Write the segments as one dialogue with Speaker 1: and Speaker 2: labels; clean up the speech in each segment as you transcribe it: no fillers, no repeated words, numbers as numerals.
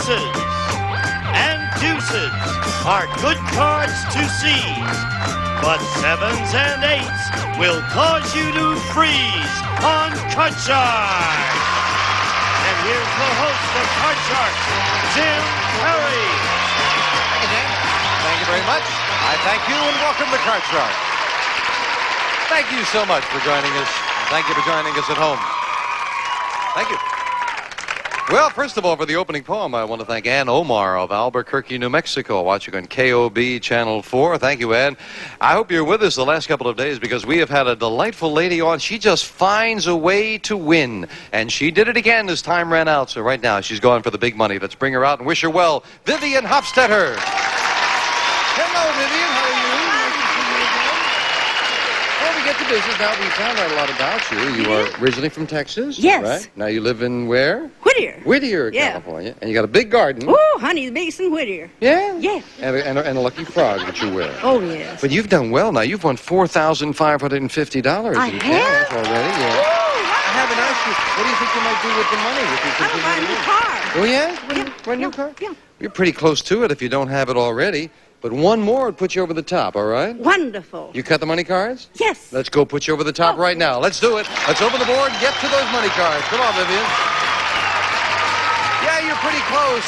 Speaker 1: aces and deuces are good cards to seize, but sevens and eights will cause you to freeze on Card Shark. And here's the host of Card Shark, Jim Perry.
Speaker 2: Thank you, James. Thank you very much. I thank you and welcome to Card Shark. Thank you so much for joining us. Thank you for joining us at home. Thank you. Well, first of all, for the opening poem, I want to thank Ann Omar of Albuquerque, New Mexico, watching on KOB Channel 4. Thank you, Ann. I hope you're with us the last couple of days because we have had a delightful lady on. She just finds a way to win, and she did it again as time ran out. So right now, she's going for the big money. Let's bring her out and wish her well. Vivian Hofstetter. Hello, Vivian. How are you? Well, we get to business now. We found out a lot about you. You are originally from Texas?
Speaker 3: Yes.
Speaker 2: Right? Now you live in where?
Speaker 3: Whittier.
Speaker 2: Whittier,
Speaker 3: Yeah.
Speaker 2: California. And you got a big garden.
Speaker 3: Oh, honey, the biggest in Whittier.
Speaker 2: Yeah?
Speaker 3: Yeah.
Speaker 2: And a lucky frog that you wear.
Speaker 3: Oh, yes.
Speaker 2: But you've done well now. You've won $4,550
Speaker 3: I
Speaker 2: in
Speaker 3: have?
Speaker 2: cash already. Yeah.
Speaker 3: Oh,
Speaker 2: I haven't asked you, what do you think you might do with the money if you
Speaker 3: I'm
Speaker 2: continue
Speaker 3: buying
Speaker 2: to
Speaker 3: a
Speaker 2: win?
Speaker 3: car.
Speaker 2: Oh, yeah?
Speaker 3: Yeah.
Speaker 2: For a new car?
Speaker 3: Yeah.
Speaker 2: You're pretty close to it if you don't have it already. But one more would put you over the top, all right?
Speaker 3: Wonderful.
Speaker 2: You cut the money cards?
Speaker 3: Yes.
Speaker 2: Let's go put you over the top right now. Let's do it. Let's open the board and get to those money cards. Come on, Vivian. Yeah, you're pretty close.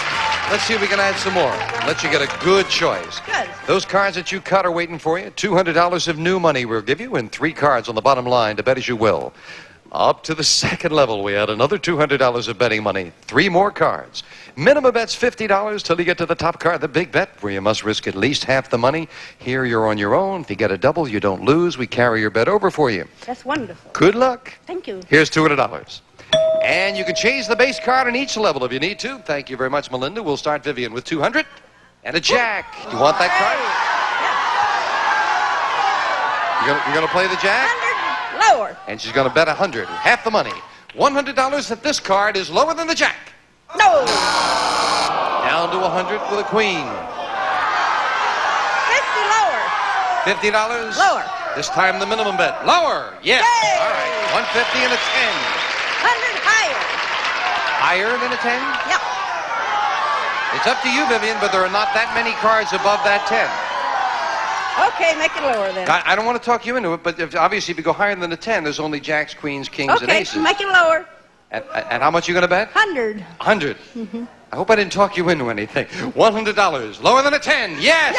Speaker 2: Let's see if we can add some more. Let you get a good choice.
Speaker 3: Good.
Speaker 2: Those cards that you cut are waiting for you. $200 of new money we'll give you and 3 cards on the bottom line to bet as you will. Up to the second level, we add another $200 of betting money. 3 more cards. Minimum bet's $50 till you get to the top card, the big bet, where you must risk at least half the money. Here, you're on your own. If you get a double, you don't lose. We carry your bet over for you.
Speaker 3: That's wonderful.
Speaker 2: Good luck.
Speaker 3: Thank you.
Speaker 2: Here's $200. And you can change the base card on each level if you need to. Thank you very much, Melinda. We'll start Vivian with 200 and a jack. You want that card? You're gonna play the jack?
Speaker 3: 100 lower.
Speaker 2: And she's going to bet 100, half the money. $100 that this card is lower than the jack.
Speaker 3: No.
Speaker 2: Down to 100 with a queen.
Speaker 3: 50 lower.
Speaker 2: $50?
Speaker 3: Lower.
Speaker 2: This time the minimum bet. Lower. Yes.
Speaker 3: Yay.
Speaker 2: All right. 150 and a 10.
Speaker 3: 100 higher.
Speaker 2: Higher than a 10?
Speaker 3: Yeah.
Speaker 2: It's up to you, Vivian, but there are not that many cards above that 10.
Speaker 3: Okay, make it lower then.
Speaker 2: I don't want to talk you into it, but obviously if you go higher than a 10, there's only jacks, queens, kings, and
Speaker 3: Okay,
Speaker 2: aces.
Speaker 3: make it lower.
Speaker 2: And how much are you going to bet?
Speaker 3: 100.
Speaker 2: 100. I hope I didn't talk you into anything. $100. Lower than a 10. Yes!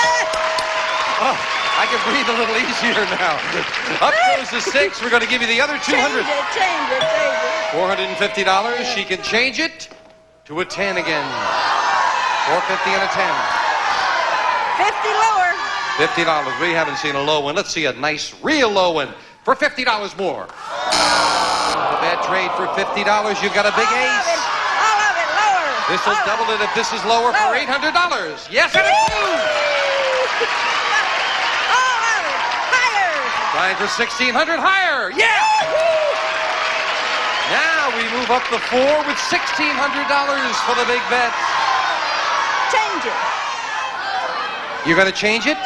Speaker 2: Oh, I can breathe a little easier now. Up goes the 6. We're going to give you the other 200.
Speaker 3: Change it.
Speaker 2: $450. She can change it to a 10 again. $450 and a 10.
Speaker 3: 50 lower.
Speaker 2: $50. We haven't seen a low one. Let's see a nice, real low one for $50 more. A bad trade for $50. You've got a big ace.
Speaker 3: All of it lower.
Speaker 2: This will double it if this is lower for $800. Yes, and it's two.
Speaker 3: All of it higher.
Speaker 2: Trying for $1,600 higher. Yes! Now we move up the 4 with $1,600 for the big bet.
Speaker 3: Change it.
Speaker 2: You're going to change it?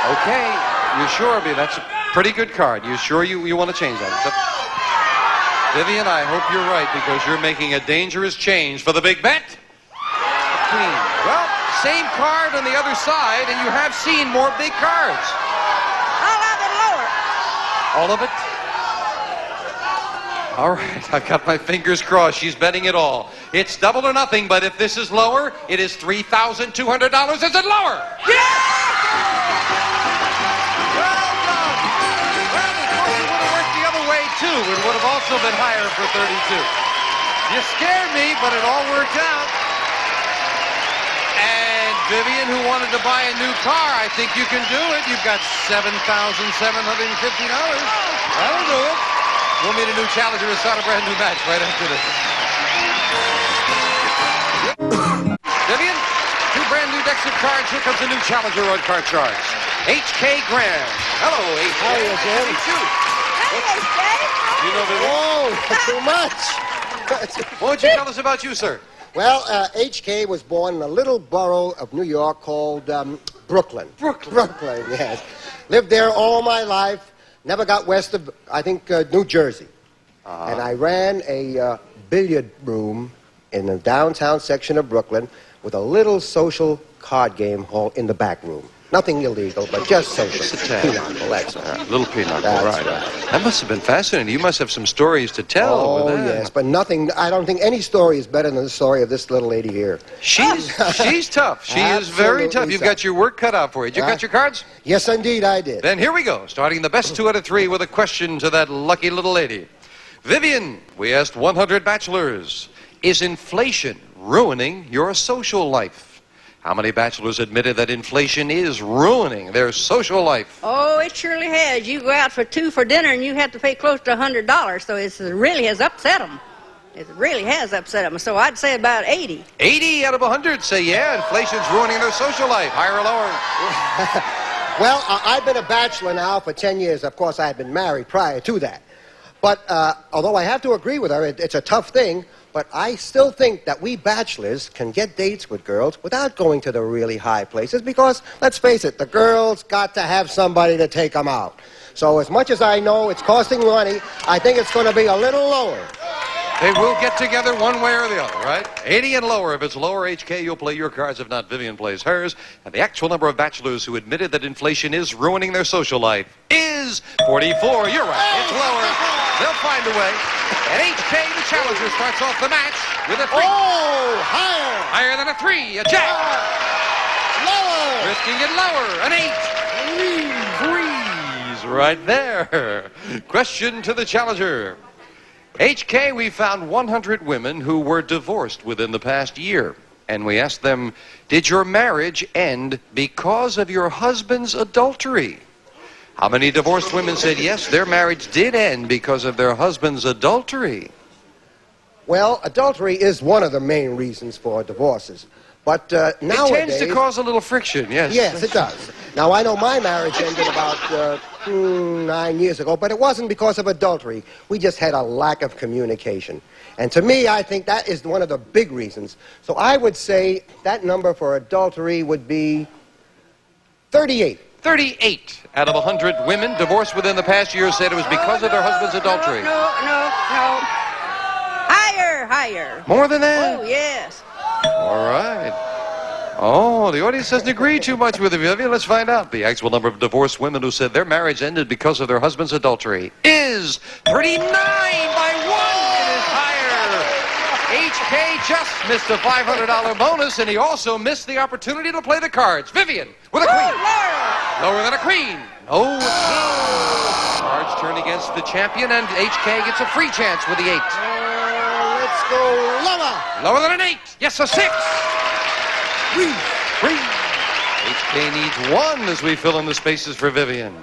Speaker 2: Okay. You sure, B? That's a pretty good card. You sure you want to change that? Vivian, I hope you're right because you're making a dangerous change for the big bet. Queen. Well, same card on the other side, and you have seen more big cards.
Speaker 3: All of it lower.
Speaker 2: All of it? All right, I've got my fingers crossed. She's betting it all. It's double or nothing, but if this is lower, it is $3,200. Is it lower? Yes! Well done. Well, of course, it would have worked the other way, too. It would have also been higher for 32. You scared me, but it all worked out. And Vivian, who wanted to buy a new car, I think you can do it. You've got $7,750. That'll do it. We'll meet a new challenger and start a brand new match right after this. Vivian, 2 brand new decks of cards. Here comes a new challenger on Card Sharks. H.K. Graham. Hello, H.K.
Speaker 4: How are you, Jim?
Speaker 3: Hey, Dave.
Speaker 2: You know Vivian?
Speaker 4: Oh, too much.
Speaker 2: What would you tell us about you, sir?
Speaker 4: Well, H.K. was born in a little borough of New York called Brooklyn. Brooklyn, yes. Lived there all my life. Never got west of, I think, New Jersey. And I ran a billiard room in the downtown section of Brooklyn with a little social card game hall in the back room. Nothing illegal, but just social. Pinochle, that's all.
Speaker 2: Little pinochle,
Speaker 4: That's
Speaker 2: right. That must have been fascinating. You must have some stories to tell.
Speaker 4: Oh,
Speaker 2: with that.
Speaker 4: yes, but nothing, I don't think any story is better than the story of this little lady here.
Speaker 2: She's tough. She is very
Speaker 4: Absolutely
Speaker 2: tough. You've
Speaker 4: tough.
Speaker 2: got your work cut out for you. Did you got your cards?
Speaker 4: Yes, indeed, I did.
Speaker 2: Then here we go, starting the best 2 out of 3 with a question to that lucky little lady. Vivian, we asked 100 bachelors, is inflation ruining your social life? How many bachelors admitted that inflation is ruining their social life?
Speaker 3: Oh, it surely has. You go out for two for dinner and you have to pay close to $100, so it really has upset them. It really has upset them. So I'd say about 80.
Speaker 2: 80 out of 100 say, yeah, inflation's ruining their social life. Higher or lower?
Speaker 4: Well, I've been a bachelor now for 10 years. Of course, I had been married prior to that. But although I have to agree with her, it's a tough thing, but I still think that we bachelors can get dates with girls without going to the really high places because, let's face it, the girls got to have somebody to take them out. So as much as I know it's costing money, I think it's going to be a little lower.
Speaker 2: They will get together one way or the other, right? 80 and lower. If it's lower, HK, you'll play your cards. If not, Vivian plays hers. And the actual number of bachelors who admitted that inflation is ruining their social life is 44. You're right. It's lower. They'll find a way. And HK, the challenger, starts off the match with a 3.
Speaker 4: Oh, higher!
Speaker 2: Higher than a 3. A jack.
Speaker 4: Lower!
Speaker 2: Risking it lower. An 8. 3's right there. Question to the challenger. HK, we found 100 women who were divorced within the past year. And we asked them, did your marriage end because of your husband's adultery? How many divorced women said yes, their marriage did end because of their husband's adultery?
Speaker 4: Well, adultery is one of the main reasons for divorces. But nowadays...
Speaker 2: It tends to cause a little friction, yes.
Speaker 4: Yes, it does. Now, I know my marriage ended about 9 years ago, but it wasn't because of adultery. We just had a lack of communication. And to me, I think that is one of the big reasons. So I would say that number for adultery would be 38.
Speaker 2: 38 out of 100 women divorced within the past year said it was because of their husband's adultery.
Speaker 3: No. Higher.
Speaker 2: More than that?
Speaker 3: Oh, yes.
Speaker 2: All right. Oh, the audience doesn't agree too much with Vivian. Let's find out. The actual number of divorced women who said their marriage ended because of their husband's adultery is 39 by 1. It is higher. HK just missed a $500 bonus, and he also missed the opportunity to play the cards. Vivian with a queen. Lower than a queen. Oh, cards turn against the champion, and HK gets a free chance with the 8.
Speaker 4: Let's go lower.
Speaker 2: Lower than an 8. Yes, a 6. 3. HK needs 1 as we fill in the spaces for Vivian.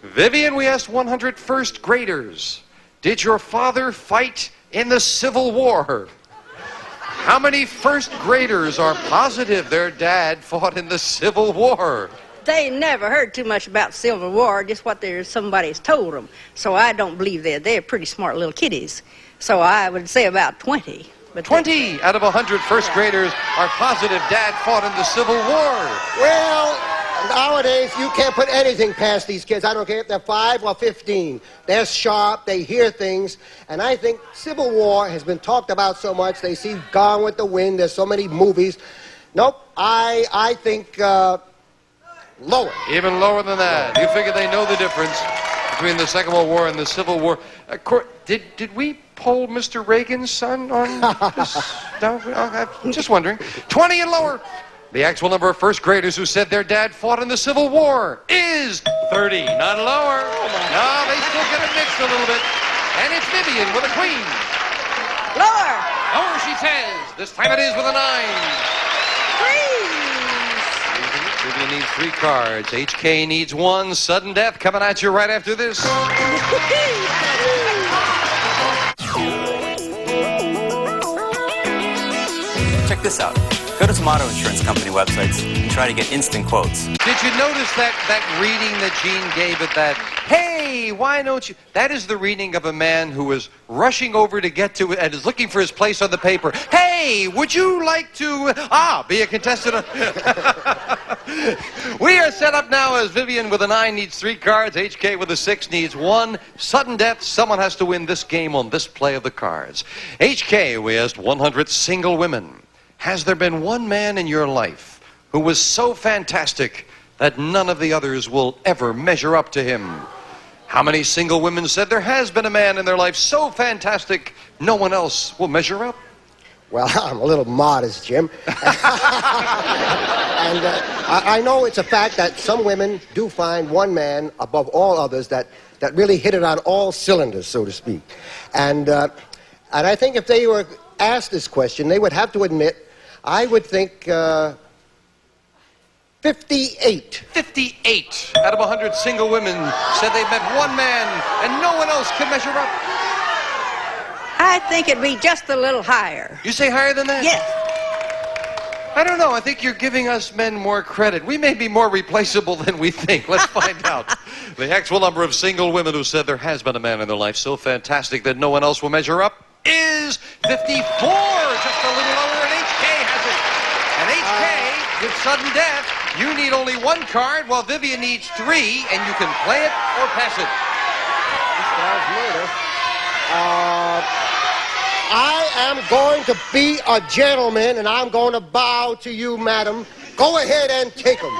Speaker 2: Vivian, we asked 100 first graders, did your father fight in the Civil War? How many first graders are positive their dad fought in the Civil War?
Speaker 3: They never heard too much about Civil War, just what somebody's told them. So I don't believe that. They're pretty smart little kiddies. So I would say about 20. But
Speaker 2: 20 out of 100 first graders are positive dad fought in the Civil War.
Speaker 4: Well, nowadays, you can't put anything past these kids. I don't care if they're 5 or 15. They're sharp. They hear things. And I think Civil War has been talked about so much. They see Gone with the Wind. There's so many movies. Nope. I think lower.
Speaker 2: Even lower than that. You figure they know the difference between the Second World War and the Civil War. Did we poll Mr. Reagan's son on this? No, I'm just wondering. 20 and lower. The actual number of first graders who said their dad fought in the Civil War is 30. Not lower. No, they still get it mixed a little bit. And it's Vivian with a queen.
Speaker 3: Lower.
Speaker 2: Lower, she says. This time it is with a 9. Vivian needs 3 cards. HK needs 1. Sudden death coming at you right after this.
Speaker 5: Check this out. Go to some auto insurance company websites and try to get instant quotes.
Speaker 2: Did you notice that reading that Gene gave it, that, hey, why don't you? That is the reading of a man who is rushing over to get to it and is looking for his place on the paper. Hey, would you like to, be a contestant? We are set up now as Vivian with a 9 needs 3 cards, HK with a 6 needs 1. Sudden death, someone has to win this game on this play of the cards. HK, we asked 100 single women. Has there been one man in your life who was so fantastic that none of the others will ever measure up to him? How many single women said there has been a man in their life so fantastic no one else will measure up?
Speaker 4: Well, I'm a little modest, Jim. And I know it's a fact that some women do find one man above all others that really hit it on all cylinders, so to speak. And I think if they were asked this question, they would have to admit, I would think 58.
Speaker 2: 58 out of 100 single women said they've met one man and no one else can measure up.
Speaker 3: I think it'd be just a little higher.
Speaker 2: You say higher than that?
Speaker 3: Yes.
Speaker 2: I don't know. I think you're giving us men more credit. We may be more replaceable than we think. Let's find out. The actual number of single women who said there has been a man in their life so fantastic that no one else will measure up is 54. Just a little lower, and HK has it. And HK, with sudden death, you need only 1 card, while Vivian needs 3, and you can play it or pass it.
Speaker 4: This guy's murder. I am going to be a gentleman, and I'm going to bow to you, madam. Go ahead and take them.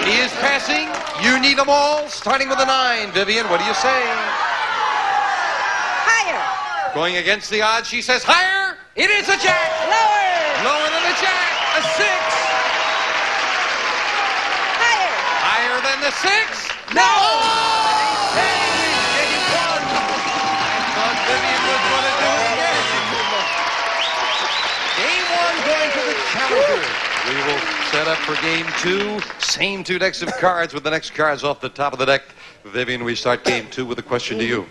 Speaker 2: He is passing. You need them all, starting with a 9. Vivian, what do you say?
Speaker 3: Higher.
Speaker 2: Going against the odds, she says higher. It is a jack.
Speaker 3: Lower.
Speaker 2: Lower than a jack. A 6.
Speaker 3: Higher.
Speaker 2: Higher than the 6.
Speaker 3: No.
Speaker 2: Vivian was going to do it again. Game 1 going to the challenger. We will set up for game 2. Same 2 decks of cards with the next cards off the top of the deck. Vivian, we start game 2 with a question to you.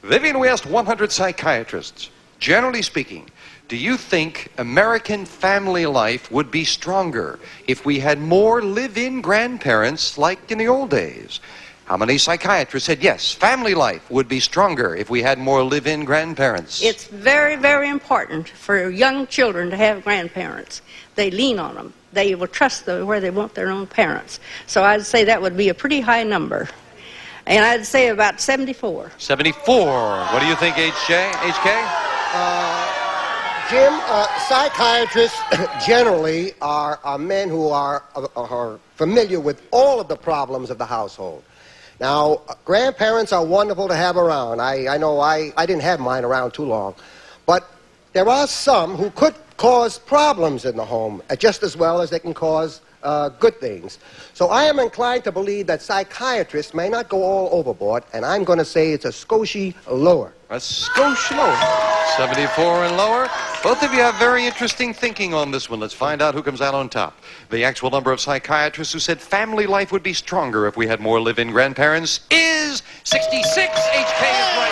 Speaker 2: Vivian, we asked 100 psychiatrists. Generally speaking, do you think American family life would be stronger if we had more live-in grandparents like in the old days? How many psychiatrists said yes, family life would be stronger if we had more live-in grandparents?
Speaker 3: It's very, very important for young children to have grandparents. They lean on them. They will trust where they want their own parents. So I'd say that would be a pretty high number. And I'd say about 74.
Speaker 2: 74. What do you think, HK?
Speaker 4: Jim, psychiatrists generally are men who are familiar with all of the problems of the household. Now, grandparents are wonderful to have around. I know I didn't have mine around too long. But there are some who could cause problems in the home just as well as they can cause good things. So I am inclined to believe that psychiatrists may not go all overboard, and I'm going to say it's a skosh lower.
Speaker 2: A skosh lower. 74 and lower. Both of you have very interesting thinking on this one. Let's find out who comes out on top. The actual number of psychiatrists who said family life would be stronger if we had more live-in grandparents is 66. HK is right.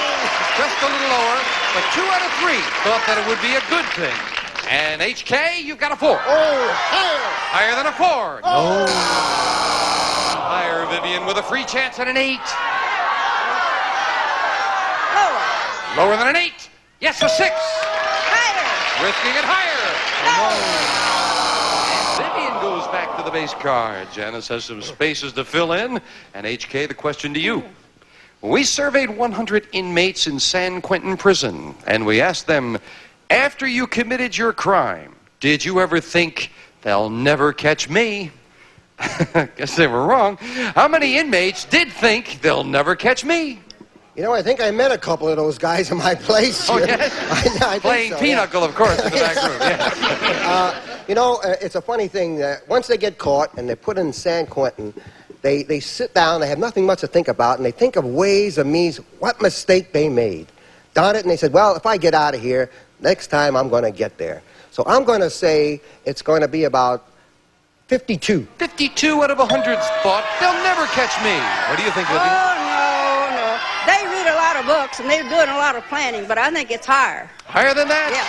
Speaker 2: Just a little lower, but 2 out of 3 thought that it would be a good thing. And HK, you've got a 4.
Speaker 4: Oh, higher!
Speaker 2: Higher than a 4. No. Higher, Vivian, with a free chance at an 8.
Speaker 3: Lower.
Speaker 2: Lower than an 8. Yes, a 6.
Speaker 3: Higher.
Speaker 2: Risking it higher. And Vivian goes back to the base card. Janice has some spaces to fill in. And HK, the question to you. We surveyed 100 inmates in San Quentin prison, and we asked them, after you committed your crime, did you ever think, they'll never catch me? Guess they were wrong. How many inmates did think, they'll never catch me?
Speaker 4: You know, I think I met a couple of those guys in my place.
Speaker 2: Oh, yes?
Speaker 4: I
Speaker 2: Playing
Speaker 4: so,
Speaker 2: pinochle,
Speaker 4: yeah.
Speaker 2: of course, in the back room. Yeah.
Speaker 4: You know, it's a funny thing. Once they get caught and they're put in San Quentin, they sit down, they have nothing much to think about, and they think of ways and means what mistake they made. Darn it, and they said, well, if I get out of here, next time I'm going to get there. So I'm going to say it's going to be about 52.
Speaker 2: 52 out of 100 thought, they'll never catch me. What do you think, Vivian?
Speaker 3: Oh, no. They read a lot of books, and they're doing a lot of planning, but I think it's higher.
Speaker 2: Higher than that?
Speaker 3: Yeah.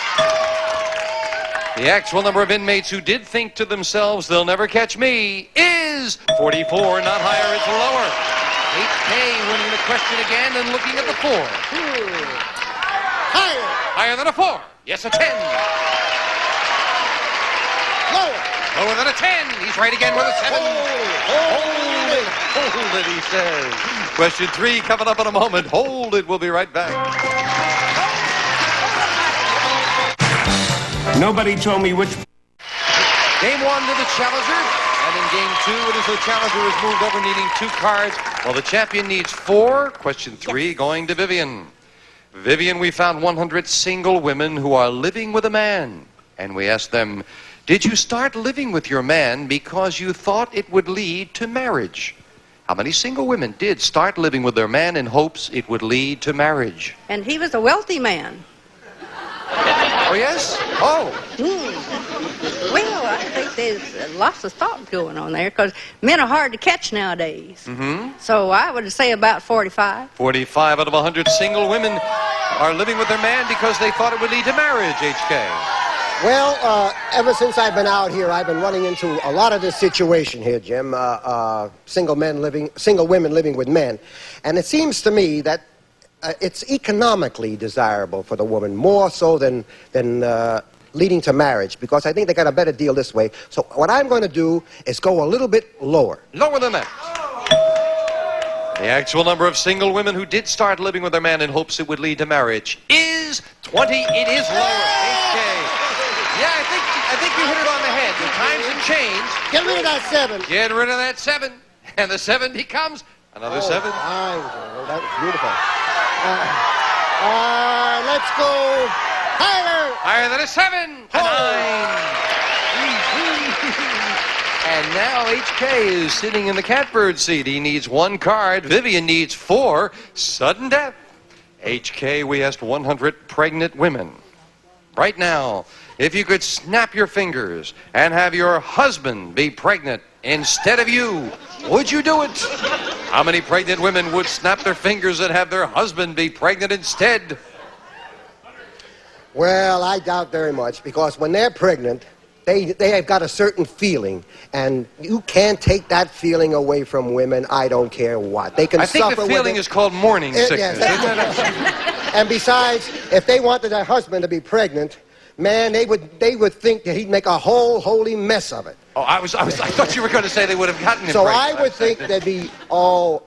Speaker 2: The actual number of inmates who did think to themselves, they'll never catch me, is 44. Not higher, it's lower. 8K winning the question again and looking at the 4.
Speaker 4: Higher.
Speaker 2: Higher than a 4. Yes, a 10.
Speaker 4: Lower.
Speaker 2: Lower than a 10. He's right again with a 7. Hold it, he says. Question 3 coming up in a moment. Hold it. We'll be right back.
Speaker 6: Nobody told me which.
Speaker 2: Game 1 to the challenger. And in game 2, it is the challenger has moved over needing 2 cards, while the champion needs 4. Question 3 going to Vivian. Vivian, we found 100 single women who are living with a man. And we asked them, did you start living with your man because you thought it would lead to marriage? How many single women did start living with their man in hopes it would lead to marriage?
Speaker 3: And he was a wealthy man.
Speaker 2: Oh, yes? Oh.
Speaker 3: Well, I think there's lots of thought going on there because men are hard to catch nowadays. So I would say about 45.
Speaker 2: 45 out of 100 single women are living with their man because they thought it would lead to marriage, HK.
Speaker 4: Well, ever since I've been out here, I've been running into a lot of this situation here, Jim. Single women living with men. And it seems to me that it's economically desirable for the woman, more so than leading to marriage, because I think they got a better deal this way. So what I'm going to do is go a little bit lower.
Speaker 2: Lower than that. The actual number of single women who did start living with their man in hopes it would lead to marriage is 20. It is lower. HK. Yeah, I think you hit it on the head. The times have changed.
Speaker 4: Get rid of that 7.
Speaker 2: Get rid of that 7. And the 7 becomes another 7.
Speaker 4: That was beautiful. Let's go higher.
Speaker 2: Higher than a 7. A 9. And now HK is sitting in the catbird seat. He needs 1 card. Vivian needs 4. Sudden death. HK, we asked 100 pregnant women. Right now, if you could snap your fingers and have your husband be pregnant instead of you, would you do it? How many pregnant women would snap their fingers and have their husband be pregnant instead?
Speaker 4: Well, I doubt very much, because when they're pregnant, they have got a certain feeling, and you can't take that feeling away from women. I don't care what. They can suffer.
Speaker 2: I think the feeling is called morning sickness.
Speaker 4: Yes. And besides, if they wanted their husband to be pregnant, man, they would think that he'd make a whole holy mess of it.
Speaker 2: Oh, I thought you were going to say they would have gotten him
Speaker 4: So
Speaker 2: pregnant.
Speaker 4: I would think they'd be
Speaker 2: How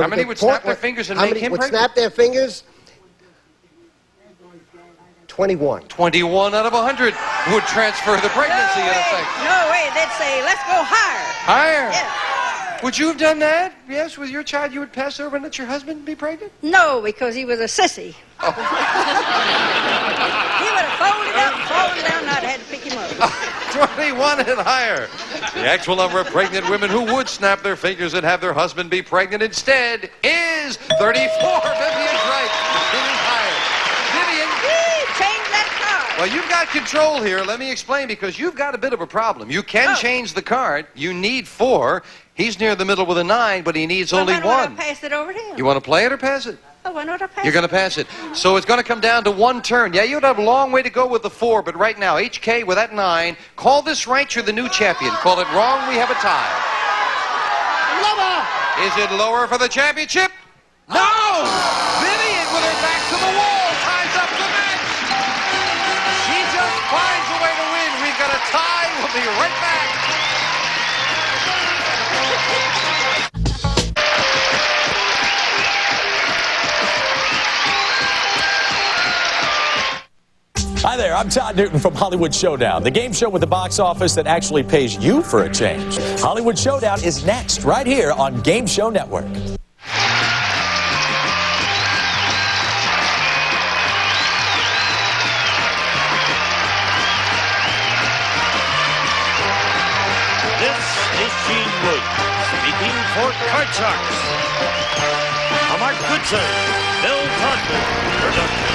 Speaker 2: many would snap their fingers and make him
Speaker 4: would
Speaker 2: pregnant?
Speaker 4: snap their fingers? 21.
Speaker 2: 21 out of 100 would transfer the pregnancy in effect.
Speaker 3: No way. They'd say, let's go higher.
Speaker 2: Higher?
Speaker 3: Yeah.
Speaker 2: Would you have done that? Yes, with your child, you would pass over and let your husband be pregnant?
Speaker 3: No, because he was a sissy.
Speaker 2: Oh.
Speaker 3: He would have folded up and fallen down, and I'd have had to pick him up.
Speaker 2: 21 and higher. The actual number of pregnant women who would snap their fingers and have their husband be pregnant instead is 34. Vivian's right. It is higher. Vivian.
Speaker 3: Change that card.
Speaker 2: Well, you've got control here. Let me explain, because you've got a bit of a problem. You can change the card. You need 4. He's near the middle with a 9, but he needs only 1.
Speaker 3: Why don't I pass it over to him?
Speaker 2: You want to play it or pass it?
Speaker 3: Oh, why not I pass
Speaker 2: You're going to pass it. So it's going to come down to 1 turn. Yeah, you'd have a long way to go with the 4, but right now, HK with that 9. Call this right, you're the new champion. Call it wrong, we have a tie.
Speaker 4: Lower!
Speaker 2: Is it lower for the championship? No! Vivian with her back to the wall ties up the match. She just finds a way to win. We've got a tie. We'll be right back.
Speaker 7: Hi there, I'm Todd Newton from Hollywood Showdown, the game show with the box office that actually pays you for a change. Hollywood Showdown is next, right here on Game Show Network.
Speaker 1: This is Gene Wood, speaking for Card Sharks. A Mark Goodson, Bill Todman production.